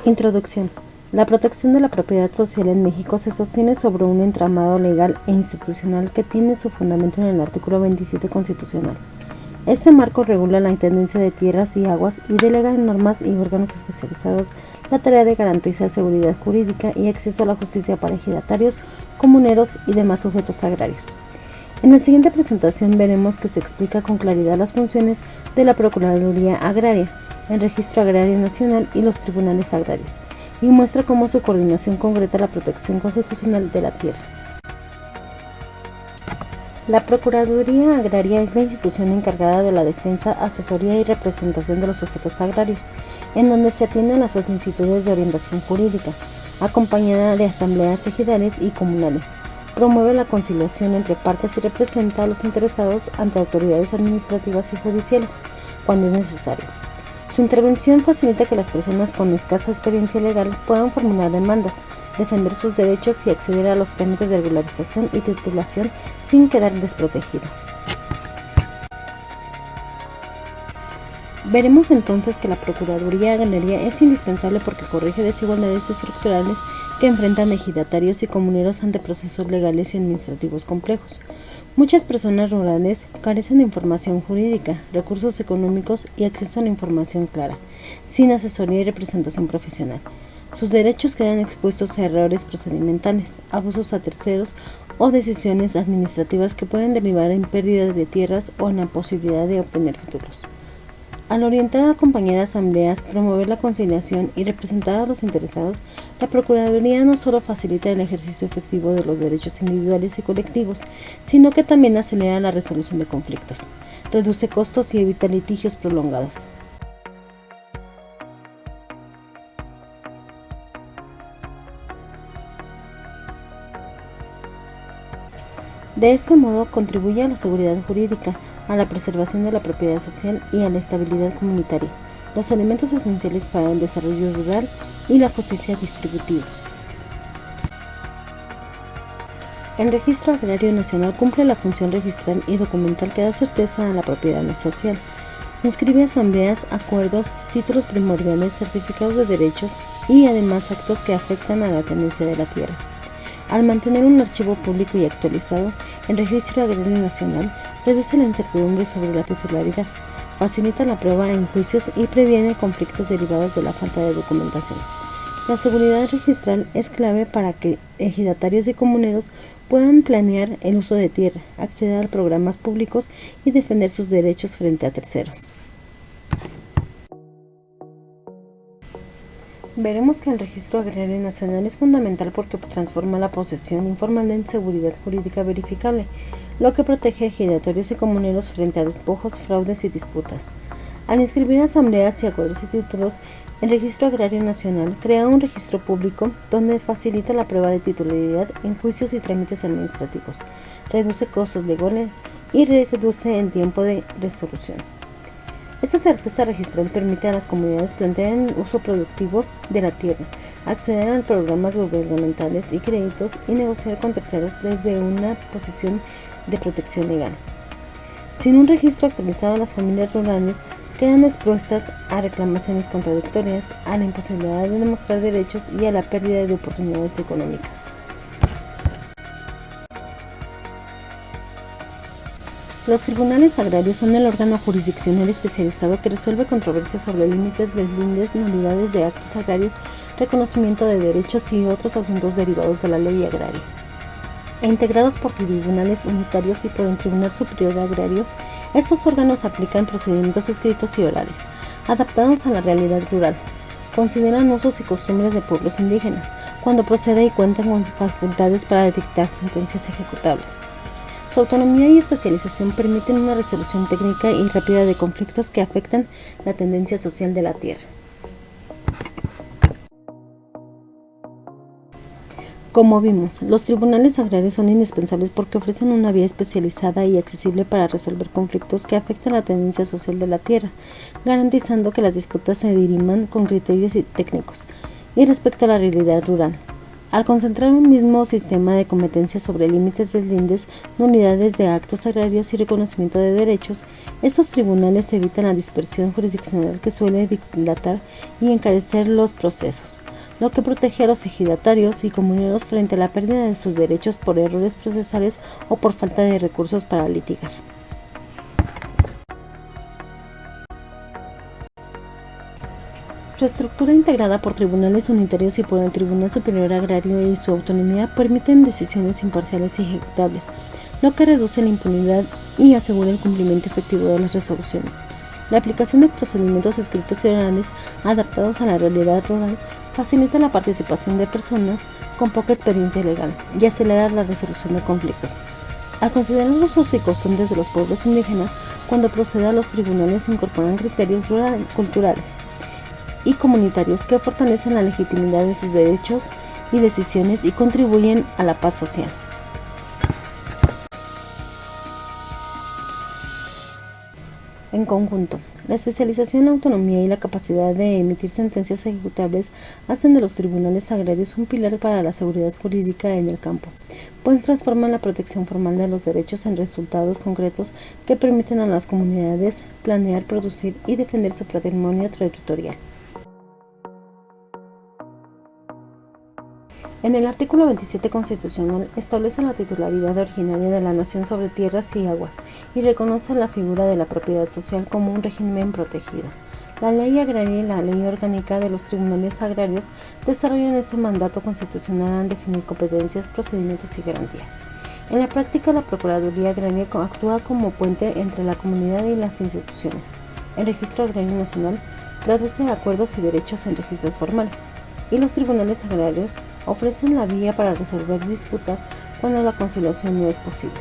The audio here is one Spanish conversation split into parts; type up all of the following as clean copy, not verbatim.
Introducción. La protección de la propiedad social en México se sostiene sobre un entramado legal e institucional que tiene su fundamento en el artículo 27 constitucional. Este marco regula la intendencia de tierras y aguas y delega en normas y órganos especializados la tarea de garantizar seguridad jurídica y acceso a la justicia para ejidatarios, comuneros y demás sujetos agrarios. En la siguiente presentación veremos que se explica con claridad las funciones de la Procuraduría Agraria, el Registro Agrario Nacional y los tribunales agrarios, y muestra cómo su coordinación concreta la protección constitucional de la tierra. La Procuraduría Agraria es la institución encargada de la defensa, asesoría y representación de los sujetos agrarios, en donde se atienden las solicitudes de orientación jurídica, acompañada de asambleas ejidales y comunales. Promueve la conciliación entre partes y representa a los interesados ante autoridades administrativas y judiciales, cuando es necesario. Su intervención facilita que las personas con escasa experiencia legal puedan formular demandas, defender sus derechos y acceder a los trámites de regularización y titulación sin quedar desprotegidos. Veremos entonces que la Procuraduría Agraria es indispensable porque corrige desigualdades estructurales que enfrentan ejidatarios y comuneros ante procesos legales y administrativos complejos. Muchas personas rurales carecen de información jurídica, recursos económicos y acceso a la información clara, sin asesoría y representación profesional. Sus derechos quedan expuestos a errores procedimentales, abusos a terceros o decisiones administrativas que pueden derivar en pérdida de tierras o en la posibilidad de obtener títulos. Al orientar a acompañar asambleas, promover la conciliación y representar a los interesados, la Procuraduría no solo facilita el ejercicio efectivo de los derechos individuales y colectivos, sino que también acelera la resolución de conflictos, reduce costos y evita litigios prolongados. De este modo, contribuye a la seguridad jurídica, a la preservación de la propiedad social y a la estabilidad comunitaria, los elementos esenciales para el desarrollo rural y la justicia distributiva. El Registro Agrario Nacional cumple la función registral y documental que da certeza a la propiedad social. Inscribe asambleas, acuerdos, títulos primordiales, certificados de derechos y además actos que afectan a la tenencia de la tierra. Al mantener un archivo público y actualizado, el Registro Agrario Nacional reduce la incertidumbre sobre la titularidad, facilita la prueba en juicios y previene conflictos derivados de la falta de documentación. La seguridad registral es clave para que ejidatarios y comuneros puedan planear el uso de tierra, acceder a programas públicos y defender sus derechos frente a terceros. Veremos que el Registro Agrario Nacional es fundamental porque transforma la posesión informal en seguridad jurídica verificable, lo que protege a ejidatarios y comuneros frente a despojos, fraudes y disputas. Al inscribir asambleas y acuerdos y títulos, el Registro Agrario Nacional crea un registro público donde facilita la prueba de titularidad en juicios y trámites administrativos, reduce costos legales y reduce el tiempo de resolución. Esta certeza registral permite a las comunidades plantear el uso productivo de la tierra, acceder a programas gubernamentales y créditos y negociar con terceros desde una posición de protección legal. Sin un registro actualizado, las familias rurales quedan expuestas a reclamaciones contradictorias, a la imposibilidad de demostrar derechos y a la pérdida de oportunidades económicas. Los tribunales agrarios son el órgano jurisdiccional especializado que resuelve controversias sobre límites, deslindes, nulidades de actos agrarios, reconocimiento de derechos y otros asuntos derivados de la ley agraria. Integrados por tribunales unitarios y por el Tribunal Superior Agrario, estos órganos aplican procedimientos escritos y orales, adaptados a la realidad rural. Consideran usos y costumbres de pueblos indígenas, cuando procede y cuentan con facultades para dictar sentencias ejecutables. Su autonomía y especialización permiten una resolución técnica y rápida de conflictos que afectan la tendencia social de la tierra. Como vimos, los tribunales agrarios son indispensables porque ofrecen una vía especializada y accesible para resolver conflictos que afectan la tendencia social de la tierra, garantizando que las disputas se diriman con criterios técnicos y respecto a la realidad rural. Al concentrar un mismo sistema de competencias sobre límites, deslindes, nulidades de actos agrarios y reconocimiento de derechos, estos tribunales evitan la dispersión jurisdiccional que suele dilatar y encarecer los procesos, lo que protege a los ejidatarios y comuneros frente a la pérdida de sus derechos por errores procesales o por falta de recursos para litigar. Su estructura integrada por tribunales unitarios y por el Tribunal Superior Agrario y su autonomía permiten decisiones imparciales y ejecutables, lo que reduce la impunidad y asegura el cumplimiento efectivo de las resoluciones. La aplicación de procedimientos escritos y orales adaptados a la realidad rural facilita la participación de personas con poca experiencia legal y acelera la resolución de conflictos. Al considerar los usos y costumbres de los pueblos indígenas, cuando procede a los tribunales se incorporan criterios culturales y comunitarios que fortalecen la legitimidad de sus derechos y decisiones y contribuyen a la paz social. En conjunto, la especialización, la autonomía y la capacidad de emitir sentencias ejecutables hacen de los tribunales agrarios un pilar para la seguridad jurídica en el campo, pues transforman la protección formal de los derechos en resultados concretos que permiten a las comunidades planear, producir y defender su patrimonio territorial. En el artículo 27 constitucional establece la titularidad originaria de la nación sobre tierras y aguas y reconoce la figura de la propiedad social como un régimen protegido. La ley agraria y la ley orgánica de los tribunales agrarios desarrollan ese mandato constitucional al definir competencias, procedimientos y garantías. En la práctica, la Procuraduría Agraria actúa como puente entre la comunidad y las instituciones. El Registro Agrario Nacional traduce acuerdos y derechos en registros formales, y los tribunales agrarios ofrecen la vía para resolver disputas cuando la conciliación no es posible.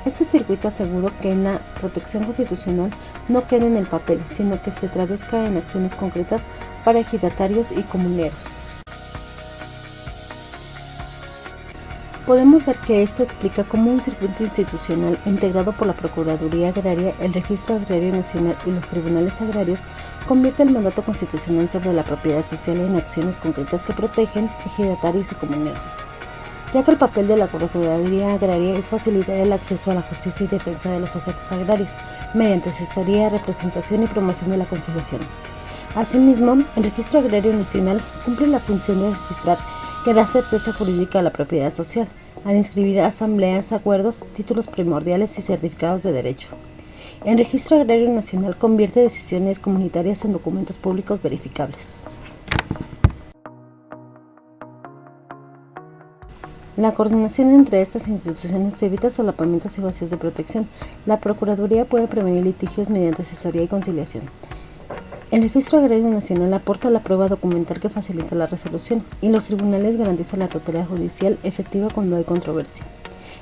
Este circuito asegura que la protección constitucional no quede en el papel, sino que se traduzca en acciones concretas para ejidatarios y comuneros. Podemos ver que esto explica cómo un circuito institucional integrado por la Procuraduría Agraria, el Registro Agrario Nacional y los tribunales agrarios convierte el mandato constitucional sobre la propiedad social en acciones concretas que protegen ejidatarios y comuneros, ya que el papel de la Procuraduría Agraria es facilitar el acceso a la justicia y defensa de los sujetos agrarios, mediante asesoría, representación y promoción de la conciliación. Asimismo, el Registro Agrario Nacional cumple la función de registrar que da certeza jurídica a la propiedad social, al inscribir asambleas, acuerdos, títulos primordiales y certificados de derecho. El Registro Agrario Nacional convierte decisiones comunitarias en documentos públicos verificables. La coordinación entre estas instituciones evita solapamientos y vacíos de protección. La Procuraduría puede prevenir litigios mediante asesoría y conciliación. El Registro Agrario Nacional aporta la prueba documental que facilita la resolución, y los tribunales garantizan la tutela judicial efectiva cuando hay controversia.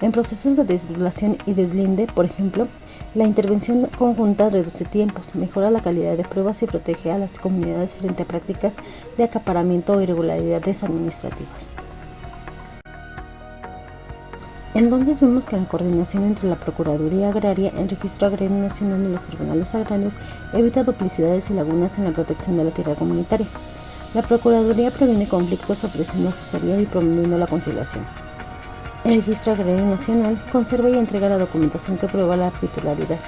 En procesos de titulación y deslinde, por ejemplo, la intervención conjunta reduce tiempos, mejora la calidad de pruebas y protege a las comunidades frente a prácticas de acaparamiento o irregularidades administrativas. Entonces vemos que la coordinación entre la Procuraduría Agraria, el Registro Agrario Nacional y los tribunales agrarios evita duplicidades y lagunas en la protección de la tierra comunitaria. La Procuraduría previene conflictos ofreciendo asesoría y promoviendo la conciliación. El Registro Agrario Nacional conserva y entrega la documentación que prueba la titularidad,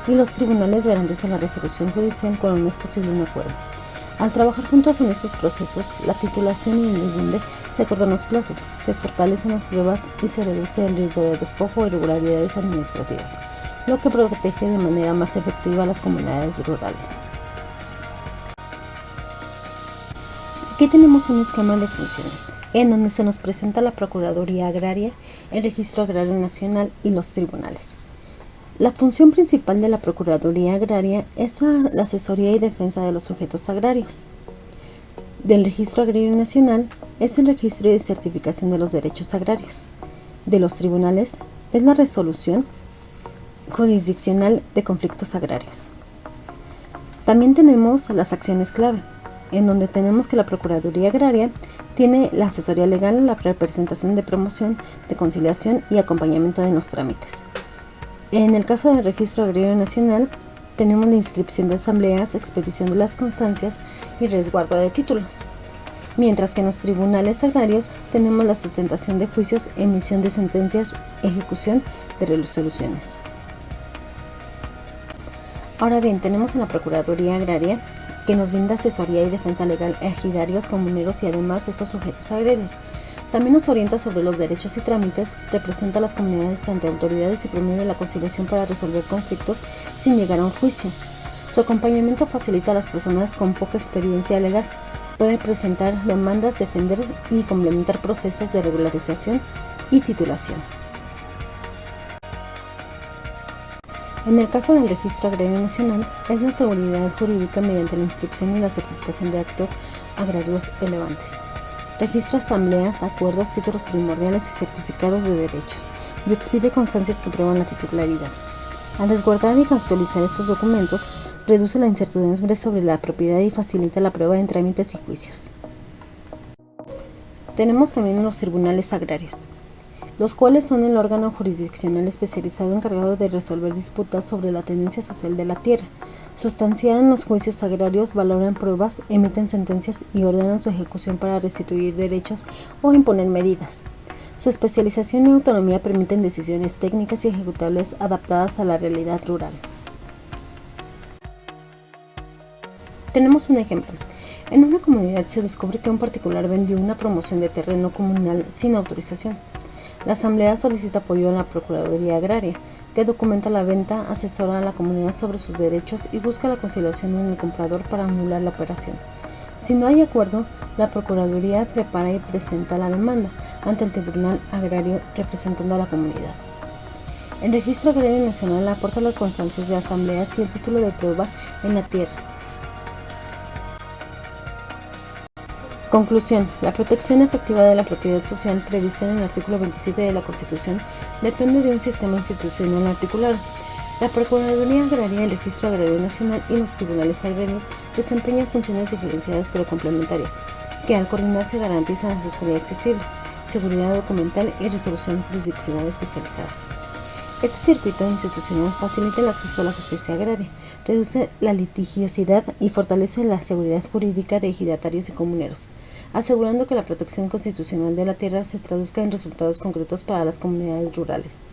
y los tribunales garantizan la resolución judicial cuando no es posible un acuerdo. Al trabajar juntos en estos procesos, la titulación y el deslinde, se acortan los plazos, se fortalecen las pruebas y se reduce el riesgo de despojo o irregularidades administrativas, lo que protege de manera más efectiva a las comunidades rurales. Aquí tenemos un esquema de funciones, en donde se nos presenta la Procuraduría Agraria, el Registro Agrario Nacional y los tribunales. La función principal de la Procuraduría Agraria es la asesoría y defensa de los sujetos agrarios. Del Registro Agrario Nacional es el registro y certificación de los derechos agrarios. De los tribunales es la resolución jurisdiccional de conflictos agrarios. También tenemos las acciones clave, en donde tenemos que la Procuraduría Agraria tiene la asesoría legal, la representación de promoción, de conciliación y acompañamiento de los trámites. En el caso del Registro Agrario Nacional, tenemos la inscripción de asambleas, expedición de las constancias y resguardo de títulos. mientras que en los tribunales agrarios tenemos la sustentación de juicios, emisión de sentencias, ejecución de resoluciones. Ahora bien, tenemos en la Procuraduría Agraria, que nos brinda asesoría y defensa legal a ejidarios, comuneros y además estos sujetos agrarios. También nos orienta sobre los derechos y trámites, representa a las comunidades ante autoridades y promueve la conciliación para resolver conflictos sin llegar a un juicio. Su acompañamiento facilita a las personas con poca experiencia legal. Puede presentar demandas, defender y complementar procesos de regularización y titulación. En el caso del Registro Agrario Nacional, es la seguridad jurídica mediante la inscripción y la certificación de actos agrarios relevantes. Registra asambleas, acuerdos, títulos primordiales y certificados de derechos, y expide constancias que prueban la titularidad. Al resguardar y actualizar estos documentos, reduce la incertidumbre sobre la propiedad y facilita la prueba en trámites y juicios. Tenemos también los tribunales agrarios, los cuales son el órgano jurisdiccional especializado encargado de resolver disputas sobre la tenencia social de la tierra. Sustancian los juicios agrarios, valoran pruebas, emiten sentencias y ordenan su ejecución para restituir derechos o imponer medidas. Su especialización y autonomía permiten decisiones técnicas y ejecutables adaptadas a la realidad rural. Tenemos un ejemplo. En una comunidad se descubre que un particular vendió una promoción de terreno comunal sin autorización. La asamblea solicita apoyo a la Procuraduría Agraria, que documenta la venta, asesora a la comunidad sobre sus derechos y busca la conciliación en el comprador para anular la operación. Si no hay acuerdo, la Procuraduría prepara y presenta la demanda ante el Tribunal Agrario representando a la comunidad. El Registro Agrario Nacional aporta las constancias de asambleas y el título de prueba en la tierra. Conclusión. La protección efectiva de la propiedad social prevista en el artículo 27 de la Constitución depende de un sistema institucional articulado. La Procuraduría Agraria, el Registro Agrario Nacional y los tribunales agrarios desempeñan funciones diferenciadas pero complementarias, que al coordinarse garantizan asesoría accesible, seguridad documental y resolución jurisdiccional especializada. Este circuito institucional facilita el acceso a la justicia agraria, reduce la litigiosidad y fortalece la seguridad jurídica de ejidatarios y comuneros, asegurando que la protección constitucional de la tierra se traduzca en resultados concretos para las comunidades rurales.